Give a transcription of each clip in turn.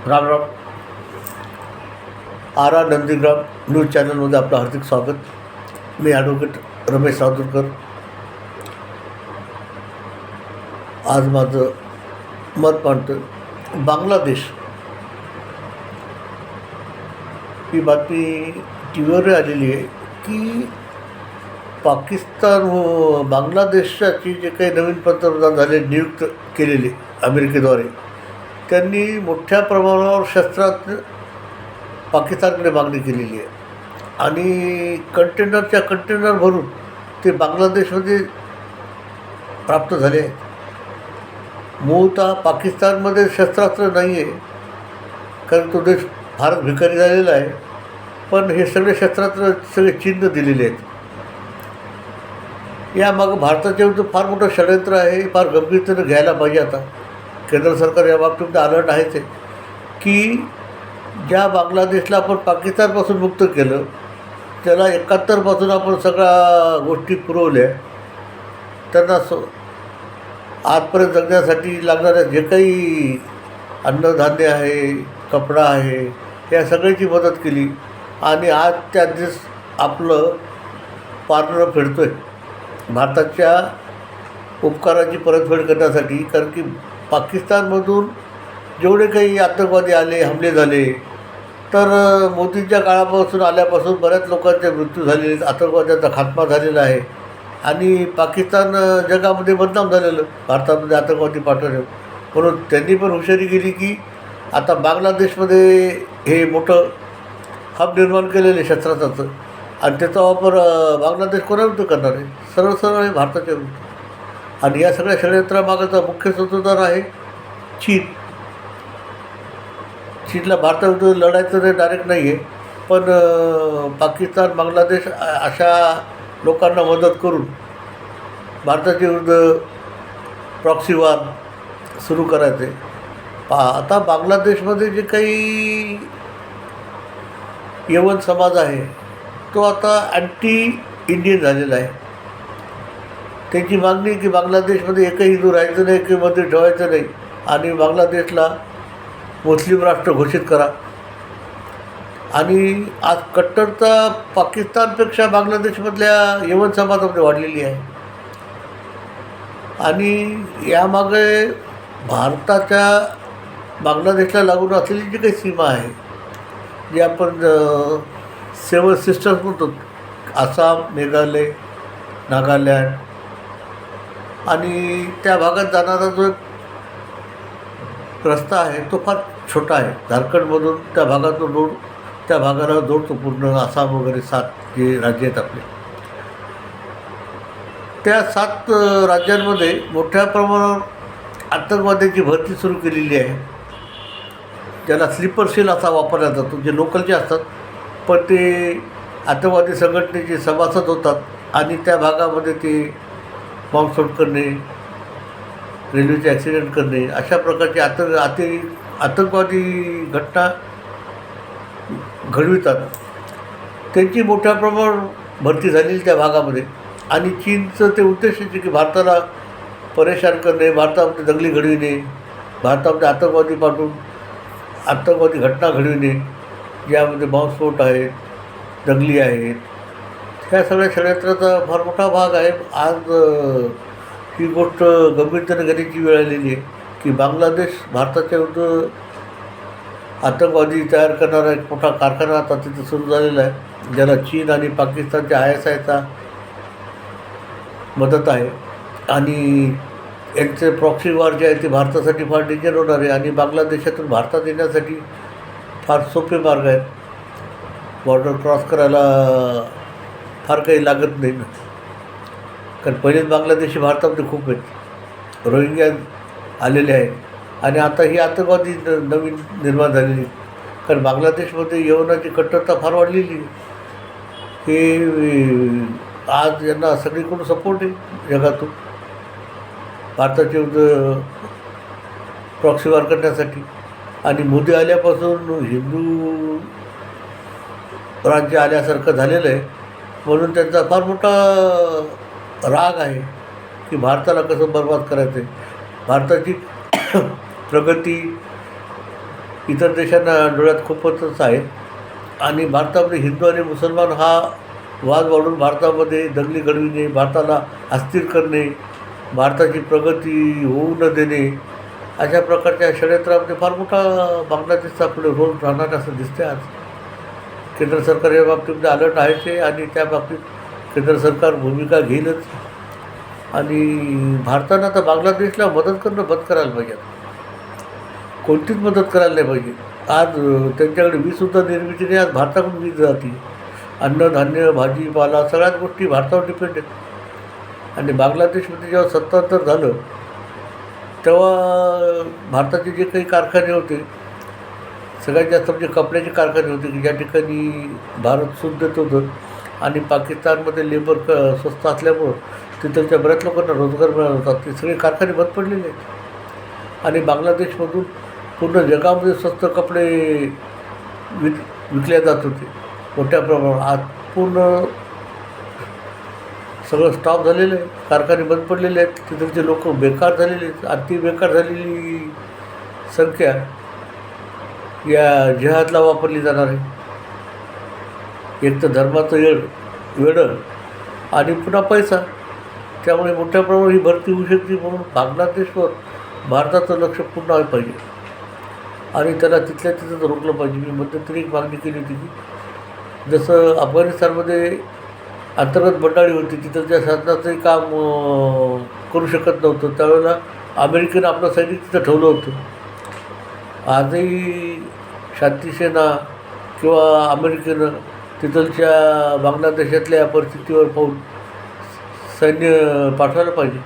Ram Ram. R R Nandigram news चॅनलमध्ये आपलं हार्दिक स्वागत. मी ॲडव्होकेट रमेश राजूरकर. आज माझं मत मांडतो. बांगलादेश ही बातमी टी व्हीवर आलेली आहे की पाकिस्तान व बांगलादेशाची जे काही नवीन पंतप्रधान झाले नियुक्त केलेले अमेरिकेद्वारे, त्यांनी मोठ्या प्रमाणावर शस्त्रास्त्र पाकिस्तानकडे मागणी केलेली आहे आणि कंटेनर भरून ते बांगलादेशमध्ये प्राप्त झाले आहेत. मूळतः पाकिस्तानमध्ये शस्त्रास्त्र नाही आहे, कारण तो देश फारच भिकारी झालेला आहे. पण हे सगळे शस्त्रास्त्र सगळे चीननं दिलेले आहेत. यामागं भारताच्या विरुद्ध फार मोठं षडयंत्र आहे. फार गंभीरतेनं घ्यायला पाहिजे. आता केंद्र सरकार या बाबतीत अलर्ट आहेच आहे की ज्या बांगलादेशला आपण पाकिस्तानपासून मुक्त केलं, त्याला 71पासून आपण सगळ्या गोष्टी पुरवल्या, त्यांना आजपर्यंत जगण्यासाठी लागणाऱ्या जे काही अन्नधान्य आहे, कपडा आहे, या सगळ्याची मदत केली आणि आज त्या दिवस आपलं पारणं फेडतो आहे भारताच्या उपकाराची परतफेड करण्यासाठी. कारण की पाकिस्तानमधून जेवढे काही आतंकवादी आले, हमले झाले, तर मोदींच्या काळापासून आल्यापासून बऱ्याच लोकांचे मृत्यू झालेले आहेत, आतंकवाद्यांचा खात्मा झालेला आहे आणि पाकिस्तान जगामध्ये बदनाम झालेलं भारतामध्ये आतंकवादी पाठवले. म्हणून त्यांनी पण हुशारी केली की आता बांगलादेशमध्ये हे मोठं हब निर्माण केलेलं आहे शस्त्रास्त्राचं, आणि त्याचा वापर बांगलादेश कोणाविरुद्ध करणार आहे? सरळ आहे भारताच्या विरुद्ध. आणि या सगळ्या षडयंत्रामागचा मुख्य सूत्रधार आहे चीन. चीनला भारताविरुद्ध लढायचं नाही, डायरेक्ट नाही आहे, पण पाकिस्तान, बांगलादेश अशा लोकांना मदत करून भारताच्या विरुद्ध प्रॉक्सी वॉर सुरू करायचे. आता बांगलादेशमध्ये जे काही यवन समाज आहे तो आता अँटी इंडियन झालेला आहे. त्यांची मागणी की बांगलादेशमध्ये एकही हिंदू राहायचं नाही, एकही मंदिर ठेवायचं नाही आणि बांगलादेशला मुस्लिम राष्ट्र घोषित करा. आणि आज कट्टरता पाकिस्तानपेक्षा बांगलादेशमधल्या यवन समाजामध्ये वाढलेली आहे. आणि यामागे भारताच्या बांगलादेशला लागून असलेली जी काही सीमा आहे, जी आपण 7 सिस्टर्स म्हणतो, आसाम, मेघालय, नागालँड, आणि त्या भागात जाणारा जो एक रस्ता आहे तो फार छोटा आहे. झारखंडमधून त्या भागातून त्या भागाला जोडतो पूर्ण आसाम वगैरे 7 जे राज्य आहेत आपले. त्या 7 राज्यांमध्ये मोठ्या प्रमाणावर आतंकवाद्यांची भरती सुरू केलेली आहे, ज्याला स्लीपर सेल असा वापरला जातो, जे लोकलचे असतात पण ते आतंकवादी संघटनेचे सभासद होतात आणि त्या भागामध्ये ते बॉम्बस्फोट करणे, रेल्वेचे ॲक्सिडेंट करणे, अशा प्रकारची आतंकवादी घटना घडवितात. त्यांची मोठ्या प्रमाणावर भरती झालेली त्या भागामध्ये. आणि चीनचं ते उद्देश आहे की भारताला परेशान करणे, भारतामध्ये दंगली घडविणे, भारतामध्ये आतंकवादी पाठवून आतंकवादी घटना घडविणे, ज्यामध्ये बॉम्बस्फोट आहेत, दंगली आहेत. ह्या सगळ्या षडयंत्राचा फार मोठा भाग आहे. आज ही गोष्ट गंभीरतेने घेण्याची वेळ आलेली आहे की बांगलादेश भारताच्या विरुद्ध आतंकवादी तयार करणारा एक मोठा कारखाना आता तिथं सुरू झालेला आहे, ज्याला चीन आणि पाकिस्तानच्या ISIचा मदत आहे. आणि यांचे प्रॉक्सी वॉर जे आहे ते भारतासाठी फार डेंजर होणार आहे. आणि बांगलादेशातून भारतात येण्यासाठी फार सोपे मार्ग आहेत. बॉर्डर क्रॉस करायला फार काही लागत नाही ना, कारण पहिलेच बांगलादेशी भारतामध्ये खूप आहेत, रोहिंग्या आलेले आहेत आणि आता ही आतंकवादी नवीन निर्माण झालेली. कारण बांगलादेशमध्ये यवनाची कट्टरता फार वाढलेली. हे आज यांना सगळीकडून सपोर्ट आहे जगातून भारताच्या विरुद्ध प्रॉक्सी वॉर करण्यासाठी. आणि मोदी आल्यापासून हिंदू राज्य आल्यासारखं झालेलं आहे, म्हणून त्यांचा फार मोठा राग आहे की भारताला कसं बरबाद करायचं आहे. भारताची प्रगती इतर देशांना डोळ्यात खूपच आहे. आणि भारतामध्ये हिंदू आणि मुसलमान हा वाद वाढून भारतामध्ये दंगली घडविणे, भारताला अस्थिर करणे, भारताची प्रगती होऊ न देणे, अशा प्रकारच्या षडयंत्रामध्ये फार मोठा बांगलादेशचा पुढे रोल राहणार असं दिसते आज. केंद्र सरकार या बाबतीमध्ये अलर्ट आहेच आहे आणि त्या बाबतीत केंद्र सरकार भूमिका घेईलच. आणि भारतानं आता बांगलादेशला मदत करणं बंद करायला पाहिजे. कोणतीच मदत करायला नाही पाहिजे. आज त्यांच्याकडे वीजसुद्धा निर्मिती नाही. आज भारताकडून वीज जाते. अन्नधान्य, भाजीपाला सगळ्याच गोष्टी भारतावर डिपेंड आहेत. आणि बांगलादेशमध्ये जेव्हा सत्तांतर झालं तेव्हा भारताचे जे काही कारखाने होते, सगळ्यात जास्त म्हणजे कपड्याचे कारखाने होते की ज्या ठिकाणी भारत सूत देत होतं आणि पाकिस्तानमध्ये लेबर स्वस्त असल्यामुळं तिथलच्या बऱ्याच लोकांना रोजगार मिळत होता. ते सगळे कारखाने बंद पडलेले आहेत. आणि बांगलादेशमधून पूर्ण जगामध्ये स्वस्त कपडे विकले जात होते मोठ्या प्रमाणात. आज पूर्ण सगळं स्टॉप झालेलं आहे. कारखाने बंद पडलेले आहेत. तिथलचे लोक बेकार झालेले आहेत. अति बेकार झालेली संख्या या जिहादला वापरली जाणार आहे. एक तर धर्माचं वेडं आणि पुन्हा पैसा. त्यामुळे मोठ्या प्रमाणात ही भरती होऊ शकते. म्हणून बांगलादेशवर भारताचं लक्ष पूर्ण व्हायला पाहिजे आणि त्याला तिथल्या तिथंच रोखलं पाहिजे. मी मध्यंतरी एक मागणी केली होती की जसं अफगाणिस्तानमध्ये अंतर्गत बंडाळी होती, तिथलच्या शासनाचंही काम करू शकत नव्हतं, त्यावेळेला अमेरिकेनं आपलं सैनिक तिथं ठेवलं होतं. आजही शांतीसेना किंवा अमेरिकेनं तिथलच्या बांगलादेशातल्या परिस्थितीवर पाहून सैन्य पाठवायला पाहिजे.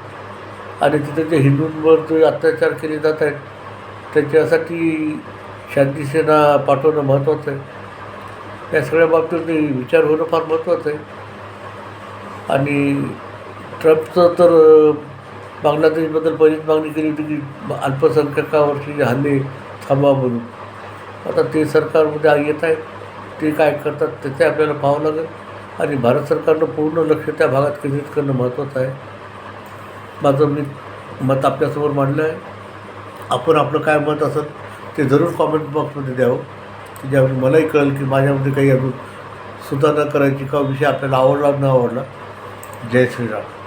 आणि तिथं जे हिंदूंवर जे अत्याचार केले जात आहेत त्याच्यासाठी शांतीसेना पाठवणं महत्त्वाचं आहे. या सगळ्या बाबतीत विचार होणं फार महत्त्वाचं आहे. आणि ट्रम्पचं तर बांगलादेशबद्दल पहिलीच मागणी केली होती की अल्पसंख्याकावरचे जे हल्ले थांबवा म्हणून. आता ते सरकारमध्ये येत आहेत, ते काय करतात ते आपल्याला पाहावं लागेल. आणि भारत सरकारनं पूर्ण लक्ष त्या भागात केंद्रित करणं महत्त्वाचं आहे. माझं मी मत आपल्यासमोर मांडलं आहे. आपण आपलं काय मत असेल ते जरूर कॉमेंट बॉक्समध्ये द्यावं की ज्यावेळी मलाही कळेल की माझ्यामध्ये काही अजून सुधारणा करायची का विषय आपल्याला आवडला न आवडला. जय श्रीराम.